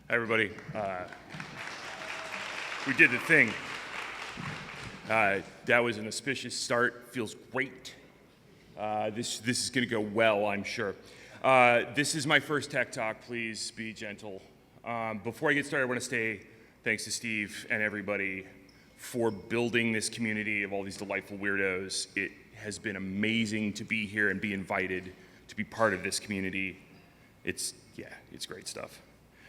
Everybody, we did the thing. That was an auspicious start. Feels great. This is going to go well, I'm sure. This is my first tech talk. Please be gentle. Before I get started, I want to say thanks to Steve and everybody for building this community of all these delightful weirdos. It has been amazing to be here and be invited to be part of this community. It's great stuff.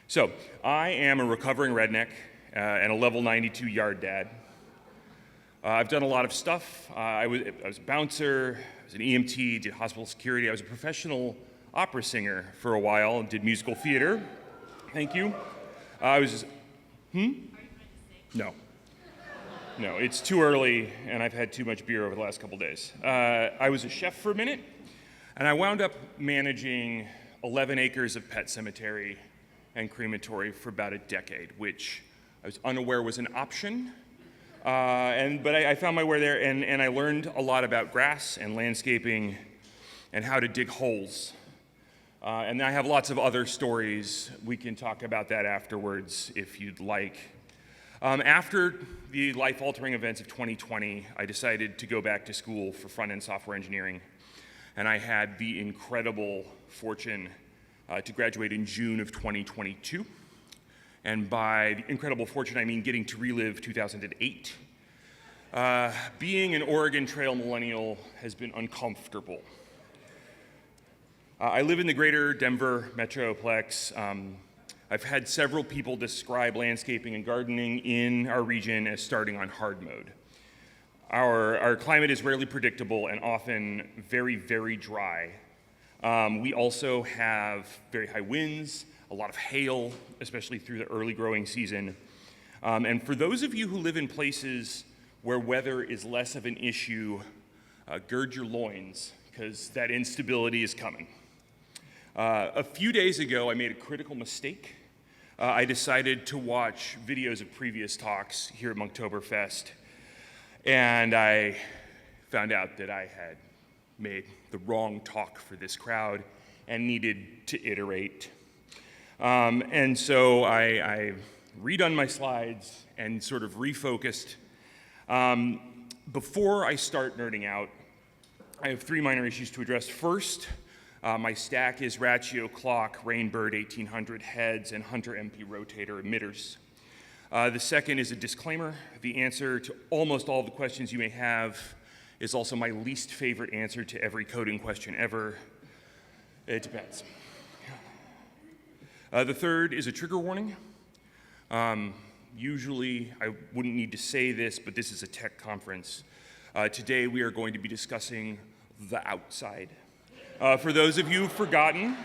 So, I am a recovering redneck and a level 92 yard dad. I've done a lot of stuff. I was a bouncer, I was an EMT, did hospital security. I was a professional opera singer for a while and did musical theater. Thank you. No, it's too early and I've had too much beer over the last couple days. I was a chef for a minute and I wound up managing 11 acres of pet cemetery and crematory for about a decade, which I was unaware was an option. But I found my way there, and I learned a lot about grass and landscaping and how to dig holes. And I have lots of other stories. We can talk about that afterwards if you'd like. After the life-altering events of 2020, I decided to go back to school for front-end software engineering. And I had the incredible fortune to graduate in June of 2022. And by the incredible fortune, I mean getting to relive 2008. Being an Oregon Trail millennial has been uncomfortable. I live in the greater Denver metroplex. I've had several people describe landscaping and gardening in our region as starting on hard mode. Our climate is rarely predictable and often very, very dry. We also have very high winds, a lot of hail, especially through the early growing season. And for those of you who live in places where weather is less of an issue, gird your loins, because that instability is coming. A few days ago, I made a critical mistake. I decided to watch videos of previous talks here at Monktoberfest, and I found out that I had made the wrong talk for this crowd and needed to iterate. And so I redone my slides and sort of refocused. Before I start nerding out, I have three minor issues to address. First, my stack is Ratio Clock, Rainbird 1800 heads, and Hunter MP rotator emitters. The second is a disclaimer. The answer to almost all the questions you may have is also my least favorite answer to every coding question ever. It depends. The third is a trigger warning. Usually I wouldn't need to say this, but this is a tech conference. Today we are going to be discussing the outside. For those of you who've forgotten,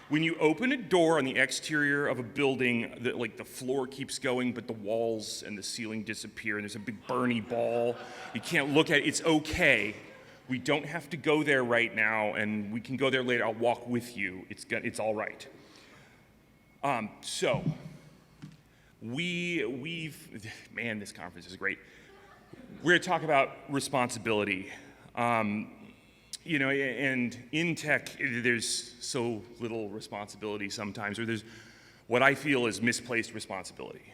when you open a door on the exterior of a building, the floor keeps going, but the walls and the ceiling disappear, and there's a big Bernie ball. You can't look at it. It's okay. We don't have to go there right now, and we can go there later. I'll walk with you. It's all right. So, man, this conference is great. We're going to talk about responsibility. And in tech, there's so little responsibility sometimes, or there's what I feel is misplaced responsibility.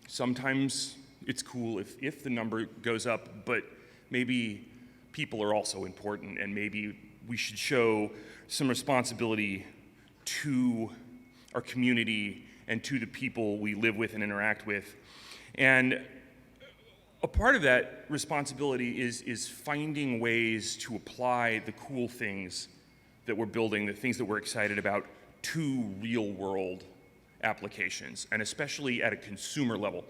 Sometimes it's cool if the number goes up, but maybe people are also important, and maybe we should show some responsibility to our community and to the people we live with and interact with. And a part of that responsibility is finding ways to apply the cool things that we're building, the things that we're excited about, to real-world applications, and especially at a consumer level.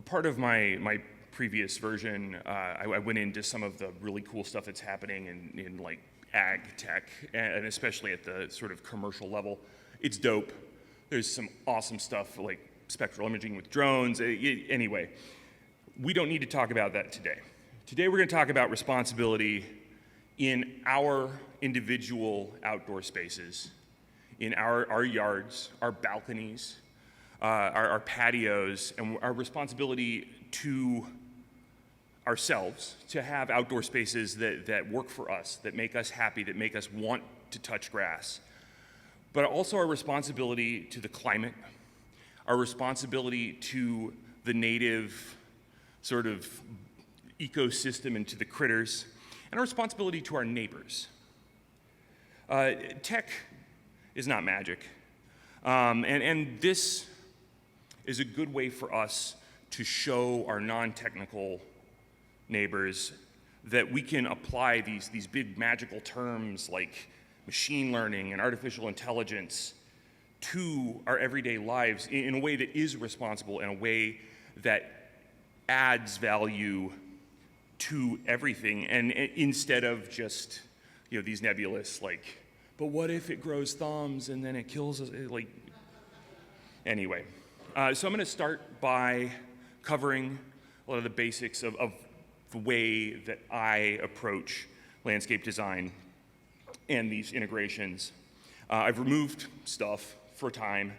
Part of my previous version, I went into some of the really cool stuff that's happening in like ag tech, and especially at the sort of commercial level. It's dope. There's some awesome stuff like spectral imaging with drones. Anyway, we don't need to talk about that today. Today we're going to talk about responsibility in our individual outdoor spaces, in our yards, our balconies, our patios, and our responsibility to ourselves to have outdoor spaces that work for us, that make us happy, that make us want to touch grass. but also our responsibility to the climate, our responsibility to the native sort of ecosystem and to the critters, and our responsibility to our neighbors. Tech is not magic, and this is a good way for us to show our non-technical neighbors that we can apply these big magical terms like machine learning and artificial intelligence to our everyday lives in a way that is responsible, in a way that adds value to everything, and instead of just these nebulous like, but what if it grows thumbs and then it kills us, like, anyway. So I'm going to start by covering a lot of the basics of the way that I approach landscape design and these integrations. I've removed stuff for time,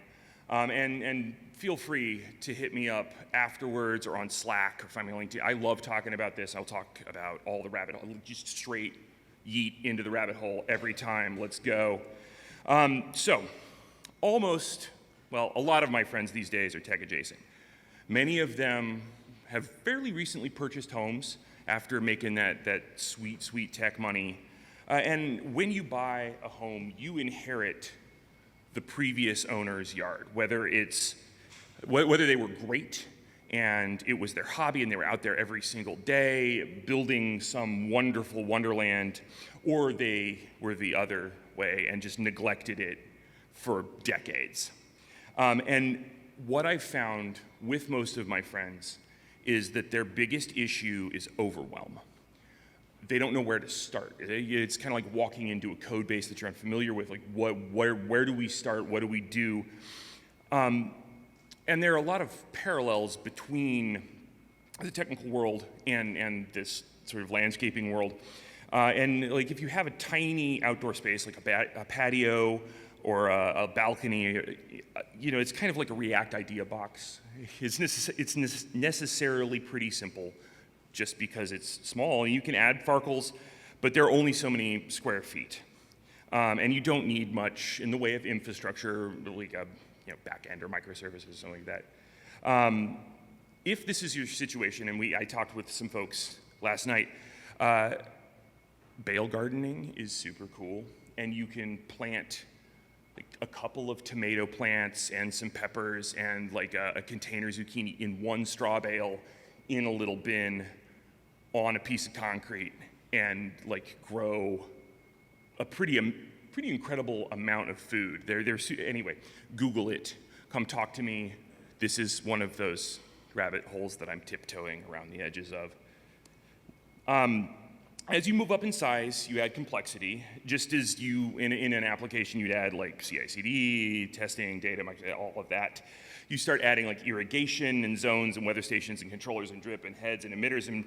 and feel free to hit me up afterwards or on Slack or find me a link to. I love talking about this. I'll talk about all the rabbit hole, just straight yeet into the rabbit hole every time. Let's go. So, a lot of my friends these days are tech adjacent. Many of them have fairly recently purchased homes after making that sweet, sweet tech money. And when you buy a home, you inherit the previous owner's yard, whether they were great and it was their hobby and they were out there every single day building some wonderful wonderland, or they were the other way and just neglected it for decades. And what I've found with most of my friends is that their biggest issue is overwhelm. They don't know where to start. It's kind of like walking into a code base that you're unfamiliar with. Like, where do we start? What do we do? And there are a lot of parallels between the technical world and this sort of landscaping world. And like, if you have a tiny outdoor space, like a patio or a balcony, it's kind of like a React idea box. It's necessarily pretty simple, just because it's small. You can add farkles, but there are only so many square feet. And you don't need much in the way of infrastructure, like a back-end or microservices, something like that. If this is your situation, and I talked with some folks last night, bale gardening is super cool, and you can plant like a couple of tomato plants and some peppers and like a container zucchini in one straw bale in a little bin on a piece of concrete and like grow a pretty incredible amount of food. Anyway, Google it. Come talk to me. This is one of those rabbit holes that I'm tiptoeing around the edges of. As you move up in size, you add complexity. Just as you, in an application, you'd add like CI/CD, testing, data, all of that. You start adding like irrigation and zones and weather stations and controllers and drip and heads and emitters and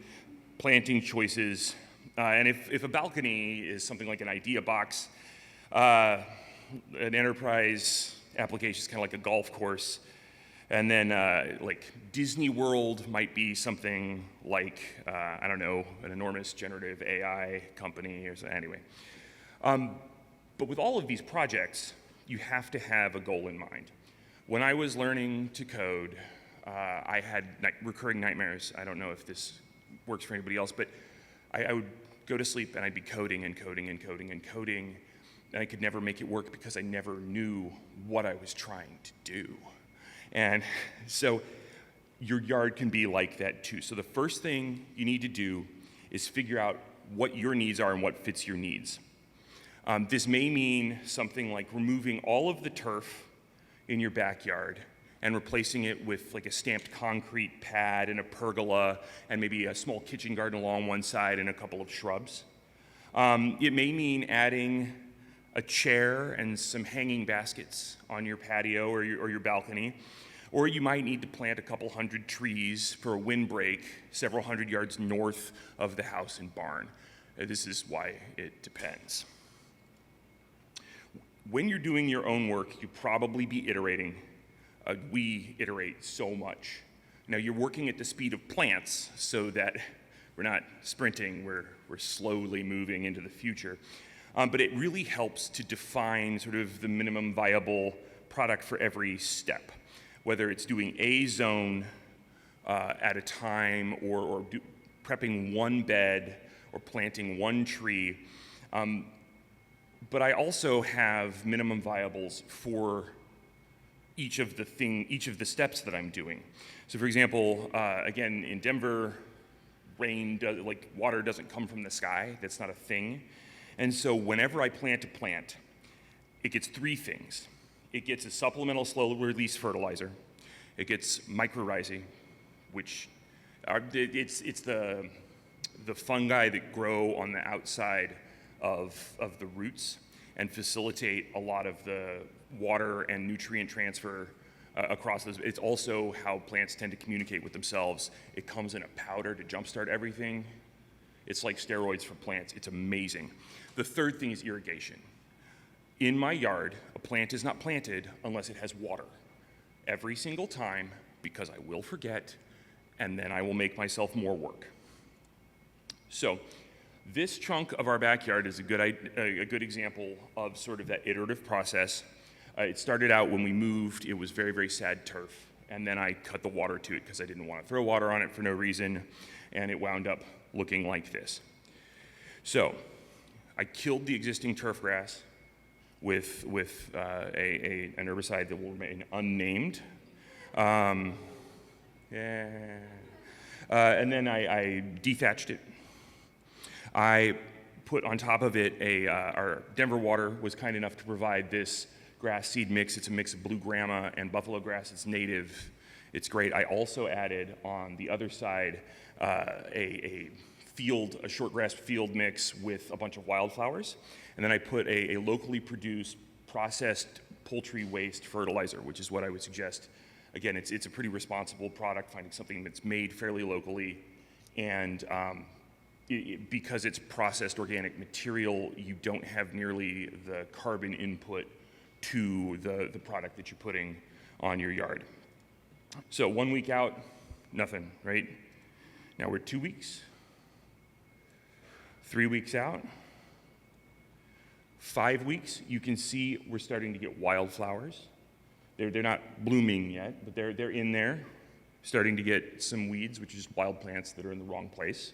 planting choices. And if a balcony is something like an idea box, an enterprise application is kind of like a golf course. And then like Disney World might be something like, I don't know, an enormous generative AI company or something, anyway. But with all of these projects, you have to have a goal in mind. When I was learning to code, I had recurring nightmares. I don't know if this works for anybody else, but I would go to sleep and I'd be coding and coding and coding and coding, and I could never make it work because I never knew what I was trying to do. And so your yard can be like that too. So the first thing you need to do is figure out what your needs are and what fits your needs. This may mean something like removing all of the turf in your backyard and replacing it with like a stamped concrete pad and a pergola and maybe a small kitchen garden along one side and a couple of shrubs. It may mean adding a chair and some hanging baskets on your patio or your balcony. Or you might need to plant a couple hundred trees for a windbreak several hundred yards north of the house and barn. This is why it depends. When you're doing your own work, you'll probably be iterating. We iterate so much. Now you're working at the speed of plants so that we're not sprinting, we're slowly moving into the future. but it really helps to define sort of the minimum viable product for every step, whether it's doing a zone at a time or prepping one bed or planting one tree. But I also have minimum viables for each of the steps that I'm doing. So for example, again, in Denver, water doesn't come from the sky. That's not a thing. And so whenever I plant a plant, it gets three things. It gets a supplemental slow-release fertilizer. It gets mycorrhizae, which it's the fungi that grow on the outside of the roots and facilitate a lot of the water and nutrient transfer across those. It's also how plants tend to communicate with themselves. It comes in a powder to jumpstart everything. It's like steroids for plants. It's amazing. The third thing is irrigation. In my yard, a plant is not planted unless it has water. Every single time, because I will forget, and then I will make myself more work. So this chunk of our backyard is a good example of sort of that iterative process. It started out when we moved. It was very, very sad turf, and then I cut the water to it because I didn't want to throw water on it for no reason, and it wound up looking like this. So I killed the existing turf grass with an herbicide that will remain unnamed. And then I dethatched it. I put on top of it our Denver Water was kind enough to provide this grass seed mix. It's a mix of blue grama and buffalo grass. It's native. It's great. I also added on the other side a short grass field mix with a bunch of wildflowers. And then I put a locally produced processed poultry waste fertilizer, which is what I would suggest. Again, it's a pretty responsible product, finding something that's made fairly locally. And because it's processed organic material, you don't have nearly the carbon input to the product that you're putting on your yard. So 1 week out, nothing, right? Now we're 2 weeks, 3 weeks out, 5 weeks, you can see we're starting to get wildflowers. They're not blooming yet, but they're in there, starting to get some weeds, which is wild plants that are in the wrong place.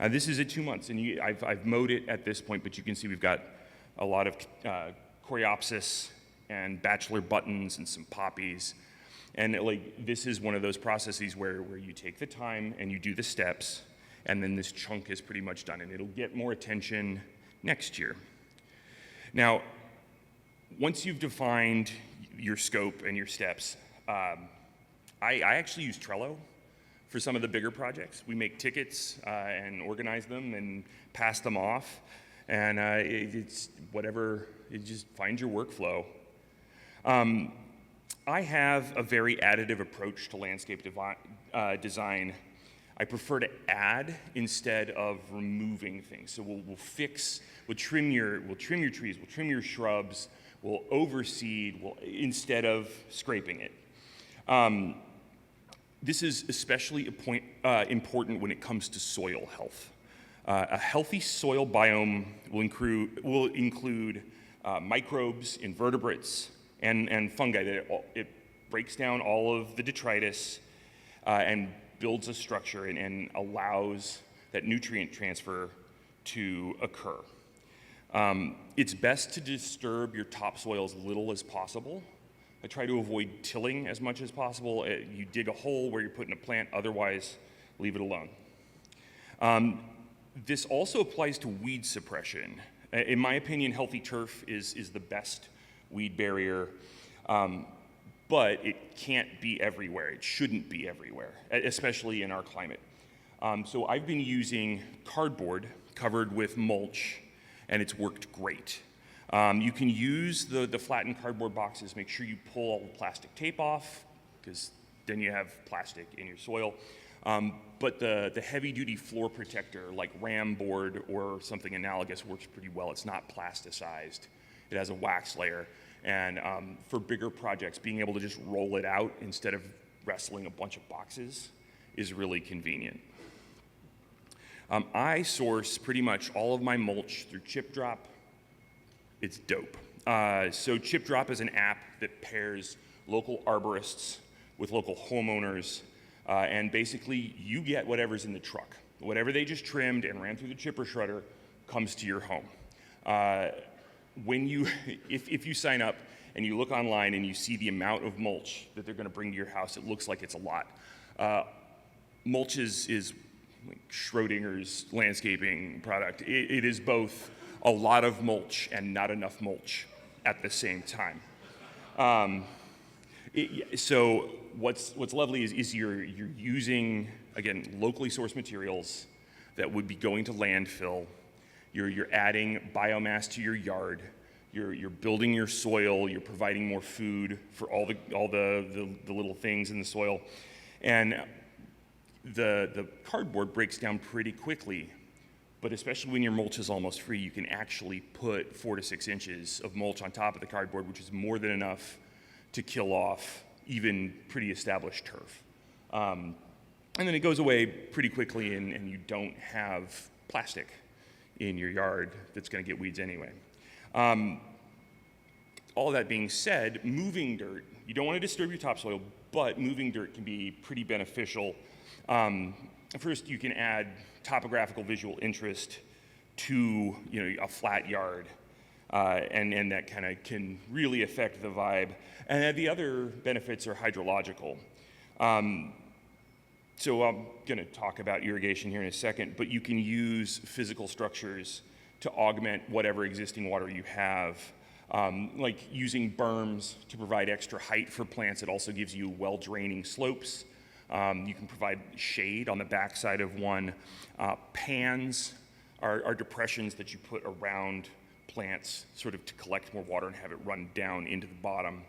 This is at 2 months, and I've mowed it at this point, but you can see we've got a lot of coreopsis and bachelor buttons and some poppies. And this is one of those processes where you take the time and you do the steps, and then this chunk is pretty much done, and it'll get more attention next year. Now, once you've defined your scope and your steps, I actually use Trello for some of the bigger projects. We make tickets and organize them and pass them off, and it's whatever, it just finds your workflow. I have a very additive approach to landscape design. I prefer to add instead of removing things. So we'll trim your trees, we'll trim your shrubs, we'll overseed instead of scraping it. This is especially important when it comes to soil health. A healthy soil biome will include microbes, invertebrates, and fungi. It breaks down all of the detritus and builds a structure and allows that nutrient transfer to occur. It's best to disturb your topsoil as little as possible. I try to avoid tilling as much as possible. You dig a hole where you're putting a plant, otherwise leave it alone. This also applies to weed suppression. In my opinion, healthy turf is the best weed barrier, but it can't be everywhere. It shouldn't be everywhere, especially in our climate. So I've been using cardboard covered with mulch, and it's worked great. You can use the flattened cardboard boxes. Make sure you pull all the plastic tape off, because then you have plastic in your soil. But the heavy-duty floor protector, like ram board or something analogous, works pretty well. It's not plasticized. It has a wax layer. And for bigger projects, being able to just roll it out instead of wrestling a bunch of boxes is really convenient. I source pretty much all of my mulch through chip drop it's dope. So Chip Drop is an app that pairs local arborists with local homeowners, and basically you get whatever's in the truck. Whatever they just trimmed and ran through the chipper shredder comes to your home. If you sign up and you look online and you see the amount of mulch that they're going to bring to your house, it looks like it's a lot. Mulch is like Schrodinger's landscaping product. It is both a lot of mulch and not enough mulch at the same time. So what's lovely is you're using, again, locally sourced materials that would be going to landfill. You're adding biomass to your yard. You're building your soil. You're providing more food for all the little things in the soil, and the cardboard breaks down pretty quickly. But especially when your mulch is almost free, you can actually put 4 to 6 inches of mulch on top of the cardboard, which is more than enough to kill off even pretty established turf. And then it goes away pretty quickly, and you don't have plastic in your yard that's going to get weeds anyway. All that being said, moving dirt, you don't want to disturb your topsoil, but moving dirt can be pretty beneficial. First, you can add topographical visual interest to a flat yard, and that kind of can really affect the vibe. And the other benefits are hydrological. So I'm going to talk about irrigation here in a second, but you can use physical structures to augment whatever existing water you have, like using berms to provide extra height for plants. It also gives you well-draining slopes. You can provide shade on the backside of one. Pans are depressions that you put around plants sort of to collect more water and have it run down into the bottom.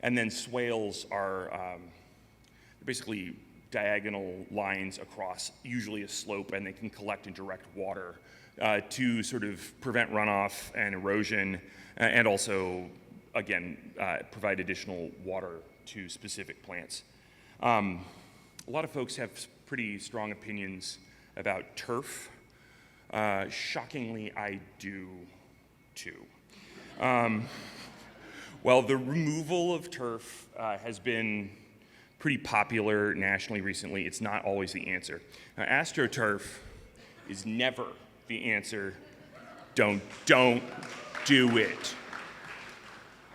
And then swales are basically diagonal lines across usually a slope, and they can collect and direct water to sort of prevent runoff and erosion, and also, again, provide additional water to specific plants. A lot of folks have pretty strong opinions about turf. Shockingly, I do too. Well, the removal of turf has been pretty popular nationally recently. It's not always the answer. Now, AstroTurf is never the answer. Don't do it.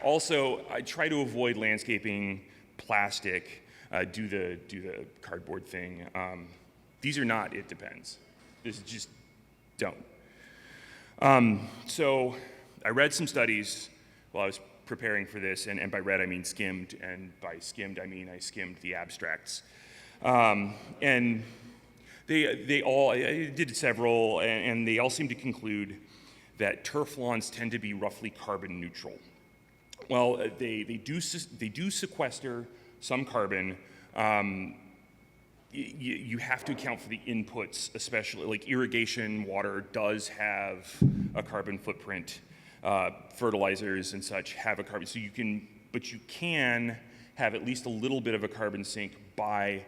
Also, I try to avoid landscaping plastic. Do the cardboard thing. These are not it depends. This is just don't. So I read some studies while I was preparing for this, and by read I mean skimmed, and by skimmed I mean I skimmed the abstracts. And they all, I did several, and they all seem to conclude that turf lawns tend to be roughly carbon neutral. Well, they do sequester some carbon. You have to account for the inputs, especially like irrigation water does have a carbon footprint. Fertilizers and such have a carbon, but you can have at least a little bit of a carbon sink by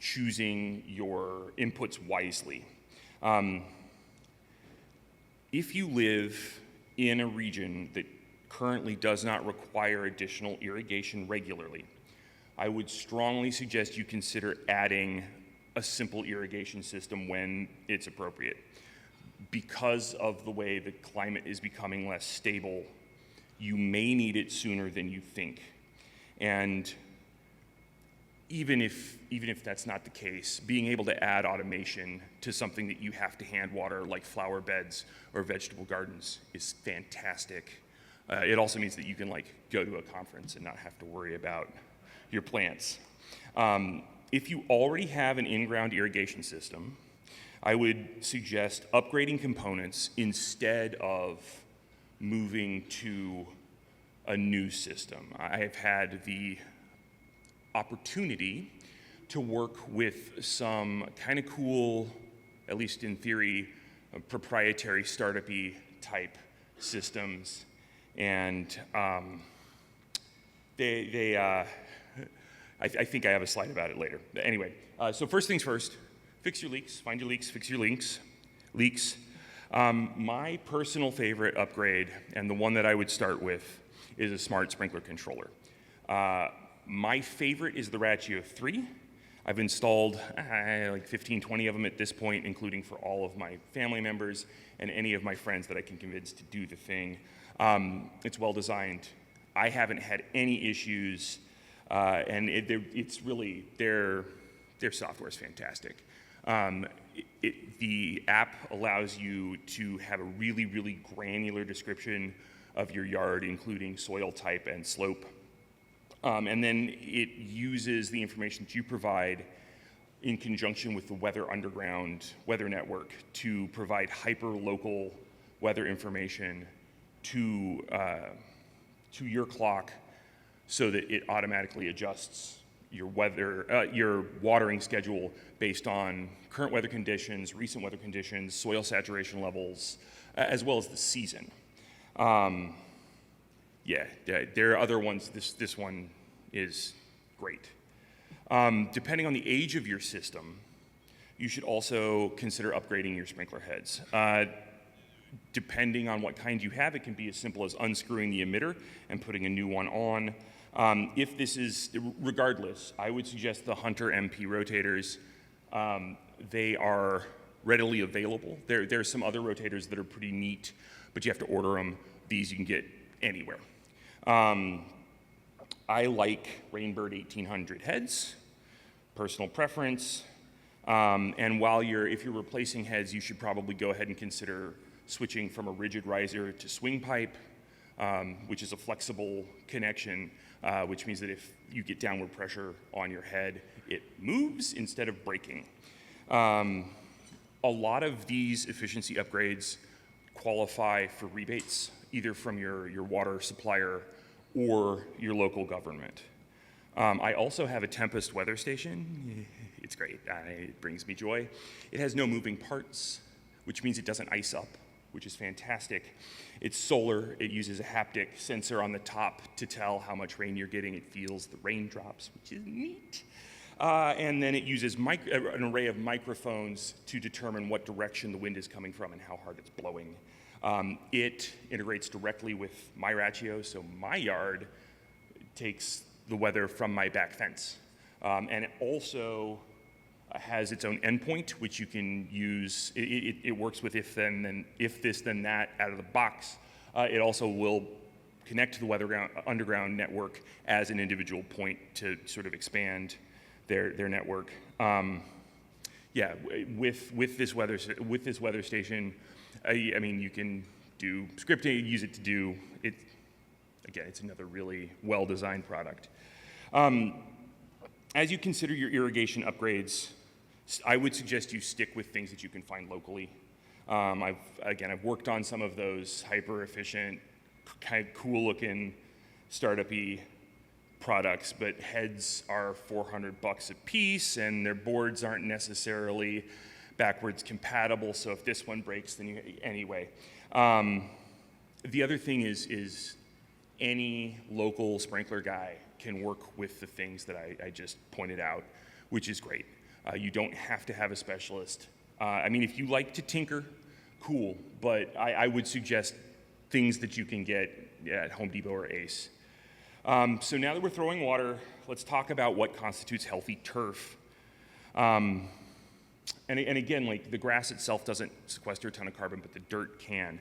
choosing your inputs wisely. If you live in a region that currently does not require additional irrigation regularly, I would strongly suggest you consider adding a simple irrigation system when it's appropriate. Because of the way the climate is becoming less stable, you may need it sooner than you think. And even if that's not the case, being able to add automation to something that you have to hand water, like flower beds or vegetable gardens, is fantastic. It also means that you can go to a conference and not have to worry about your plants. If you already have an in-ground irrigation system, I would suggest upgrading components instead of moving to a new system. I have had the opportunity to work with some kind of cool, at least in theory, proprietary startup-y type systems, and I think I have a slide about it later. But anyway, so first things first. Fix your leaks, find your leaks, fix your leaks. My personal favorite upgrade, and the one that I would start with, is a smart sprinkler controller. My favorite is the Ratio 3. I've installed like 15, 20 of them at this point, including for all of my family members and any of my friends that I can convince to do the thing. It's well designed. I haven't had any issues, and it's really, their software is fantastic. The app allows you to have a really, really granular description of your yard, including soil type and slope. And then it uses the information that you provide in conjunction with the Weather Underground weather network to provide hyper-local weather information to your clock so that it automatically adjusts your watering schedule based on current weather conditions, recent weather conditions, soil saturation levels, as well as the season. There are other ones. This one is great. Depending on the age of your system, you should also consider upgrading your sprinkler heads. Depending on what kind you have, it can be as simple as unscrewing the emitter and putting a new one on. If this is, regardless, I would suggest the Hunter MP rotators. They are readily available. There's some other rotators that are pretty neat, but you have to order them. These you can get anywhere. I like Rainbird 1800 heads, personal preference. And if you're replacing heads, you should probably go ahead and consider switching from a rigid riser to swing pipe, which is a flexible connection, which means that if you get downward pressure on your head, it moves instead of breaking. A lot of these efficiency upgrades qualify for rebates, either from your water supplier or your local government. I also have a Tempest weather station. It's great. It brings me joy. It has no moving parts, which means it doesn't ice up, which is fantastic. It's solar. It uses a haptic sensor on the top to tell how much rain you're getting. It feels the raindrops, which is neat. And then it uses an array of microphones to determine what direction the wind is coming from and how hard it's blowing. It integrates directly with my Ratio, so my yard takes the weather from my back fence. And it also has its own endpoint, which you can use. It works with if this, then that out of the box. It also will connect to the Weather Underground network as an individual point to sort of expand their network. With this weather station, I mean, you can do scripting, use it to do it. Again, it's another really well-designed product. As you consider your irrigation upgrades, I would suggest you stick with things that you can find locally. I've worked on some of those hyper-efficient, kind of cool-looking, startup-y products, but heads are $400 a piece, and their boards aren't necessarily backwards compatible, so if this one breaks, then anyway. The other thing is any local sprinkler guy can work with the things that I just pointed out, which is great. You don't have to have a specialist. I mean, if you like to tinker, cool, but I would suggest things that you can get at Home Depot or Ace. So now that we're throwing water, let's talk about what constitutes healthy turf. And again, like the grass itself doesn't sequester a ton of carbon, but the dirt can.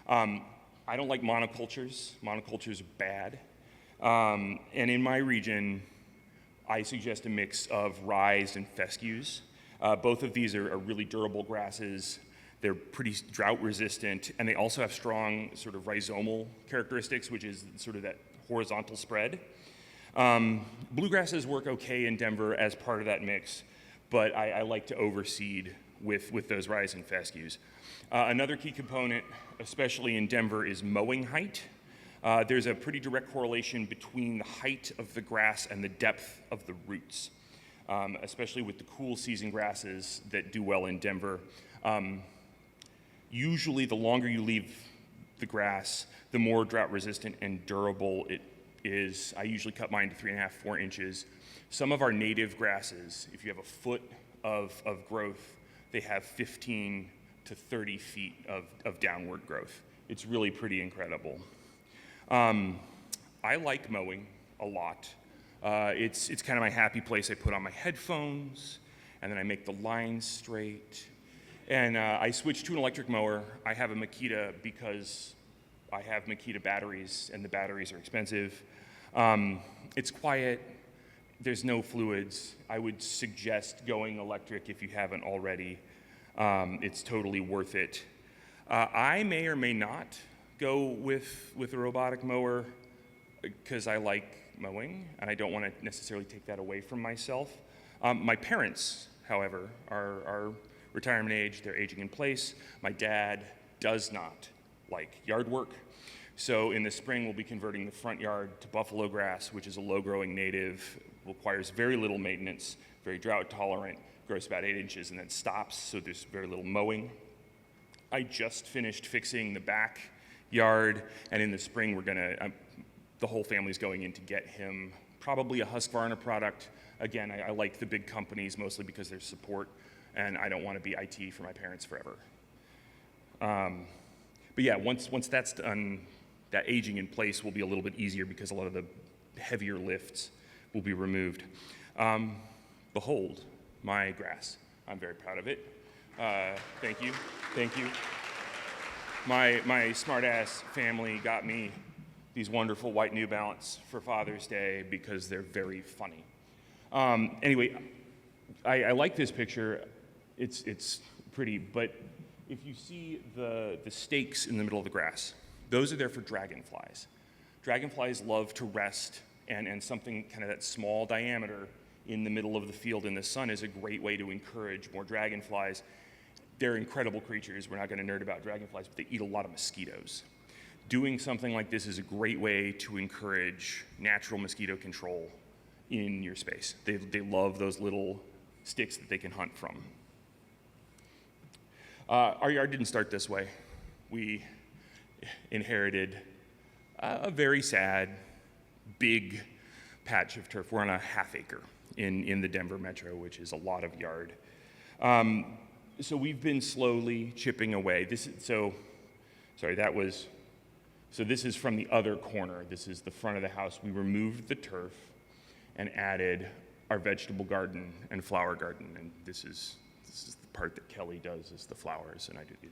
I don't like monocultures. Monocultures are bad. And in my region, I suggest a mix of rye and fescues. Both of these are really durable grasses. They're pretty drought resistant, and they also have strong sort of rhizomal characteristics, which is sort of that horizontal spread. Bluegrasses work okay in Denver as part of that mix, but I like to overseed with those rye and fescues. Another key component, especially in Denver, is mowing height. There's a pretty direct correlation between the height of the grass and the depth of the roots, especially with the cool season grasses that do well in Denver. Usually, the longer you leave the grass, the more drought resistant and durable it is. I usually cut mine to 3.5, 4 inches. Some of our native grasses, if you have a foot of growth, they have 15 to 30 feet of downward growth. It's really pretty incredible. I like mowing a lot. It's kind of my happy place. I put on my headphones, and then I make the lines straight. And I switched to an electric mower. I have a Makita because I have Makita batteries, and the batteries are expensive. It's quiet. There's no fluids. I would suggest going electric if you haven't already. It's totally worth it. I may or may not go with a robotic mower because I like mowing, and I don't want to necessarily take that away from myself. My parents, however, are retirement age. They're aging in place. My dad does not like yard work. So in the spring, we'll be converting the front yard to buffalo grass, which is a low-growing native, requires very little maintenance, very drought-tolerant, grows about 8 inches and then stops, so there's very little mowing. I just finished fixing the backyard, and in the spring, the whole family's going in to get him probably a Husqvarna product. Again, I like the big companies mostly because there's support, and I don't want to be IT for my parents forever. But yeah, once that's done, that aging in place will be a little bit easier because a lot of the heavier lifts will be removed. Behold, my grass. I'm very proud of it. Thank you. My smart-ass family got me these wonderful white New Balance for Father's Day because they're very funny. Anyway, I like this picture. It's pretty, but if you see the stakes in the middle of the grass, those are there for dragonflies. Dragonflies love to rest, and something kind of that small diameter in the middle of the field in the sun is a great way to encourage more dragonflies. They're incredible creatures. We're not going to nerd about dragonflies, but they eat a lot of mosquitoes. Doing something like this is a great way to encourage natural mosquito control in your space. They love those little sticks that they can hunt from. Our yard didn't start this way. We inherited a very sad, big patch of turf. We're on a half acre in the Denver metro, which is a lot of yard. So we've been slowly chipping away. This is from the other corner. This is the front of the house. We removed the turf and added our vegetable garden and flower garden. And this is the part that Kelly does, is the flowers, and I do it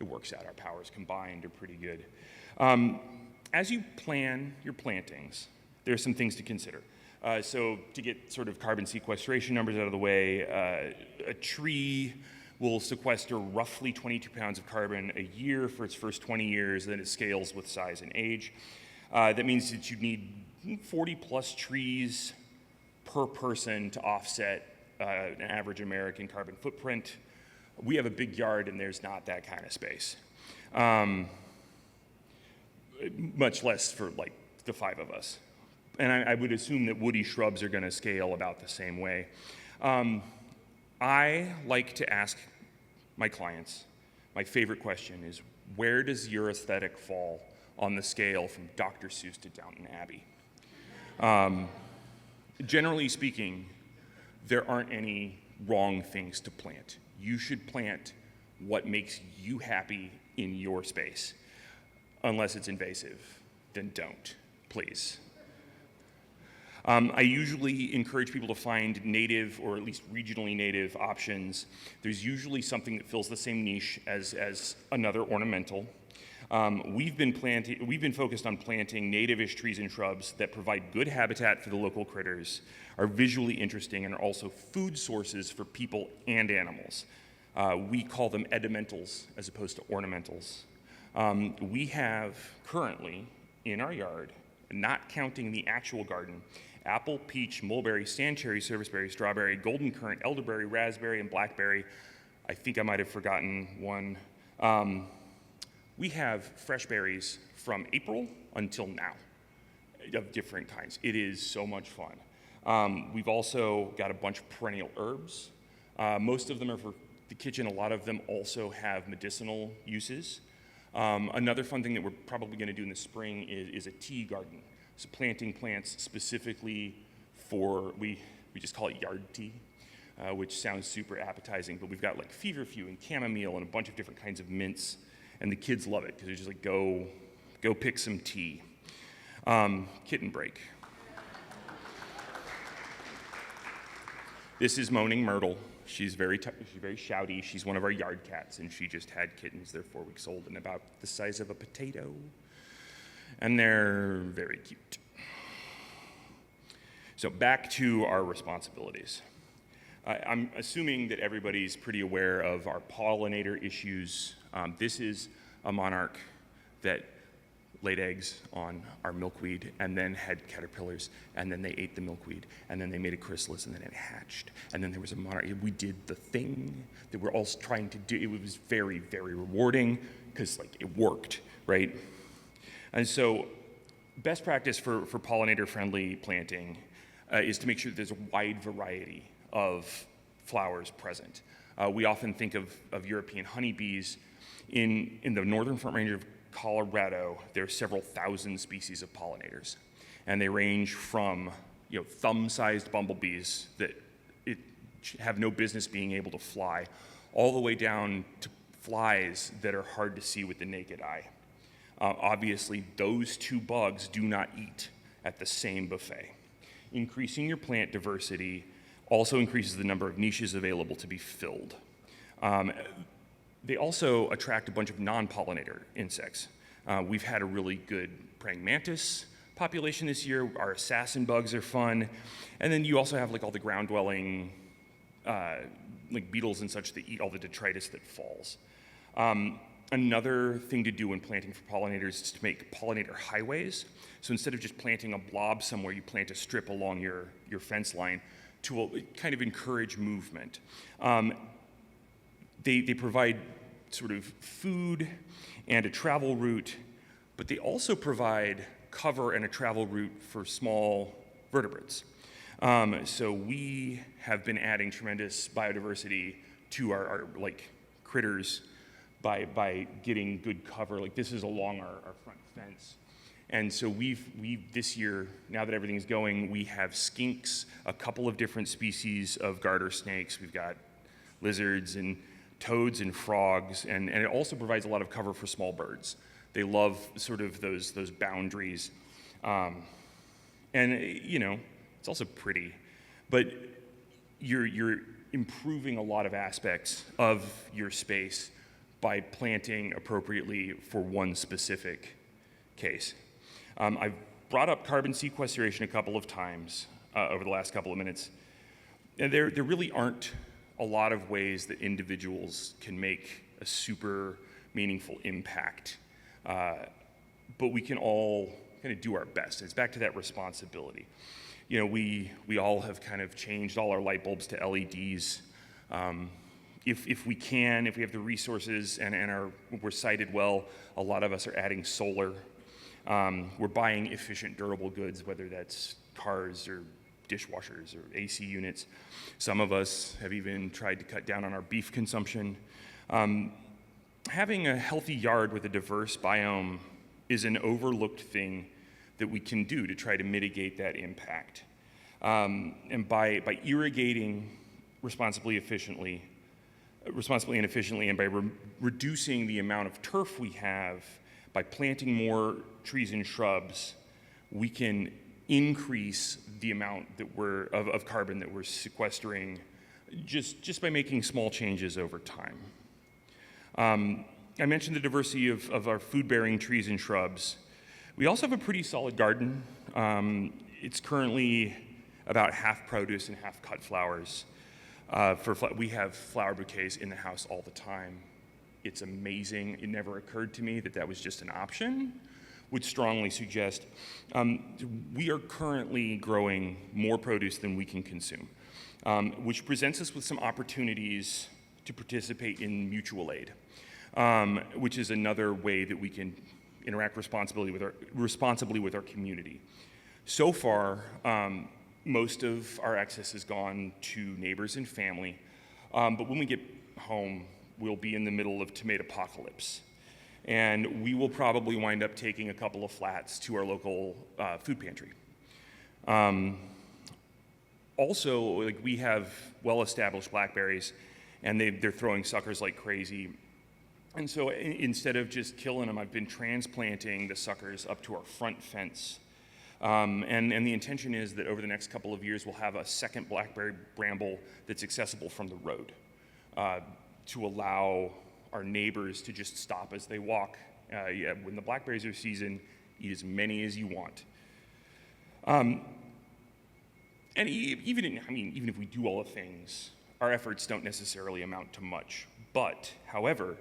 works out. Our powers combined are pretty good. As you plan your plantings, there are some things to consider. So to get sort of carbon sequestration numbers out of the way, a tree will sequester roughly 22 pounds of carbon a year for its first 20 years, then it scales with size and age. That means that you need 40 plus trees per person to offset an average American carbon footprint. We have a big yard and there's not that kind of space. Much less for like the 5 of us. And I would assume that woody shrubs are going to scale about the same way. I like to ask my clients, my favorite question is, where does your aesthetic fall on the scale from Dr. Seuss to Downton Abbey? Generally speaking, there aren't any wrong things to plant. You should plant what makes you happy in your space. Unless it's invasive, then don't, please. I usually encourage people to find native or at least regionally native options. There's usually something that fills the same niche as another ornamental. We've been focused on planting native-ish trees and shrubs that provide good habitat for the local critters, are visually interesting, and are also food sources for people and animals. We call them edimentals as opposed to ornamentals. We have currently in our yard, not counting the actual garden, apple, peach, mulberry, sand cherry, serviceberry, strawberry, golden currant, elderberry, raspberry, and blackberry. I think I might have forgotten one. We have fresh berries from April until now of different kinds. It is so much fun. We've also got a bunch of perennial herbs. Most of them are for the kitchen. A lot of them also have medicinal uses. Another fun thing that we're probably going to do in the spring is a tea garden. So planting plants specifically for, we just call it yard tea. which sounds super appetizing, but we've got like feverfew and chamomile and a bunch of different kinds of mints, and the kids love it because they're just like, go pick some tea. Kitten break. This is Moaning Myrtle. She's very shouty. She's one of our yard cats, and she just had kittens. They're 4 weeks old and about the size of a potato, and they're very cute. So back to our responsibilities. I'm assuming that everybody's pretty aware of our pollinator issues. This is a monarch that laid eggs on our milkweed and then had caterpillars, and then they ate the milkweed, and then they made a chrysalis, and then it hatched, and then there was a monarch. We did the thing that we're all trying to do. It was very, very rewarding because like it worked, right? And so best practice for pollinator-friendly planting is to make sure that there's a wide variety of flowers present. We often think of European honeybees. In the northern Front Range of Colorado, there are several thousand species of pollinators, and they range from thumb-sized bumblebees that have no business being able to fly, all the way down to flies that are hard to see with the naked eye. Obviously, those two bugs do not eat at the same buffet. Increasing your plant diversity also increases the number of niches available to be filled. They also attract a bunch of non-pollinator insects. We've had a really good praying mantis population this year. Our assassin bugs are fun. And then you also have like all the ground-dwelling like beetles and such that eat all the detritus that falls. Another thing to do when planting for pollinators is to make pollinator highways. So instead of just planting a blob somewhere, you plant a strip along your fence line to kind of encourage movement. They provide sort of food and a travel route, but they also provide cover and a travel route for small vertebrates. So we have been adding tremendous biodiversity to our like critters by getting good cover. Like this is along our front fence. And so we've this year, now that everything's going, we have skinks, a couple of different species of garter snakes. We've got lizards and toads and frogs, and it also provides a lot of cover for small birds. They love sort of those boundaries. And it's also pretty, but you're improving a lot of aspects of your space by planting appropriately for one specific case. I've brought up carbon sequestration a couple of times over the last couple of minutes, and there really aren't a lot of ways that individuals can make a super meaningful impact, but we can all kind of do our best. It's back to that responsibility. We all have kind of changed all our light bulbs to LEDs. If we can, if we have the resources and we're sited well, a lot of us are adding solar. We're buying efficient, durable goods, whether that's cars or dishwashers or AC units. Some of us have even tried to cut down on our beef consumption. Having a healthy yard with a diverse biome is an overlooked thing that we can do to try to mitigate that impact. And by irrigating responsibly and efficiently, and by reducing the amount of turf we have, by planting more trees and shrubs, we can increase the amount that of carbon that we're sequestering just by making small changes over time. I mentioned the diversity of our food-bearing trees and shrubs. We also have a pretty solid garden. It's currently about half produce and half cut flowers. We have flower bouquets in the house all the time. It's amazing. It never occurred to me that was just an option. Would strongly suggest we are currently growing more produce than we can consume, which presents us with some opportunities to participate in mutual aid, which is another way that we can interact responsibly with our community. So far, most of our excess has gone to neighbors and family, but when we get home, we'll be in the middle of tomato apocalypse. And we will probably wind up taking a couple of flats to our local food pantry. Also, like, we have well-established blackberries, and they're throwing suckers like crazy. And so instead of just killing them, I've been transplanting the suckers up to our front fence. And the intention is that over the next couple of years, we'll have a second blackberry bramble that's accessible from the road, to allow our neighbors to just stop as they walk. When the blackberries are season, eat as many as you want. And even if we do all the things, our efforts don't necessarily amount to much. But, however,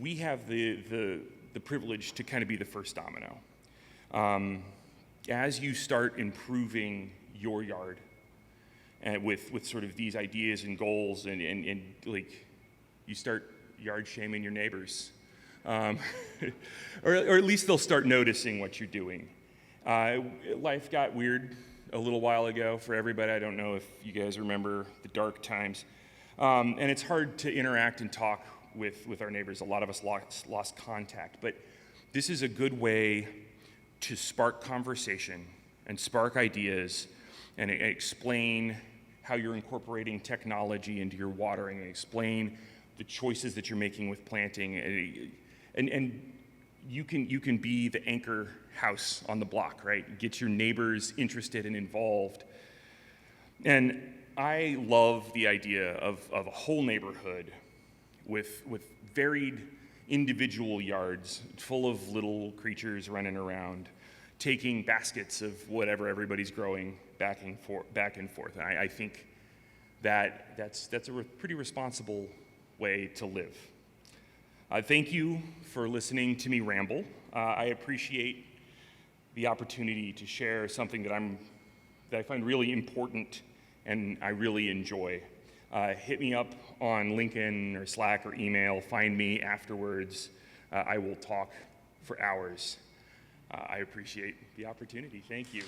we have the privilege to kind of be the first domino. As you start improving your yard, and with sort of these ideas and goals, and like, you start yard shaming your neighbors, or at least they'll start noticing what you're doing. Life got weird a little while ago for everybody. I don't know if you guys remember the dark times. And it's hard to interact and talk with our neighbors. A lot of us lost contact. But this is a good way to spark conversation and spark ideas and explain how you're incorporating technology into your watering, and explain the choices that you're making with planting. And you can be the anchor house on the block, right? Get your neighbors interested and involved. And I love the idea of a whole neighborhood with varied individual yards full of little creatures running around, taking baskets of whatever everybody's growing back and forth. And I think that's a pretty responsible way to live. Thank you for listening to me ramble. I appreciate the opportunity to share something that I find really important and I really enjoy. Hit me up on LinkedIn or Slack or email. Find me afterwards. I will talk for hours. I appreciate the opportunity. Thank you.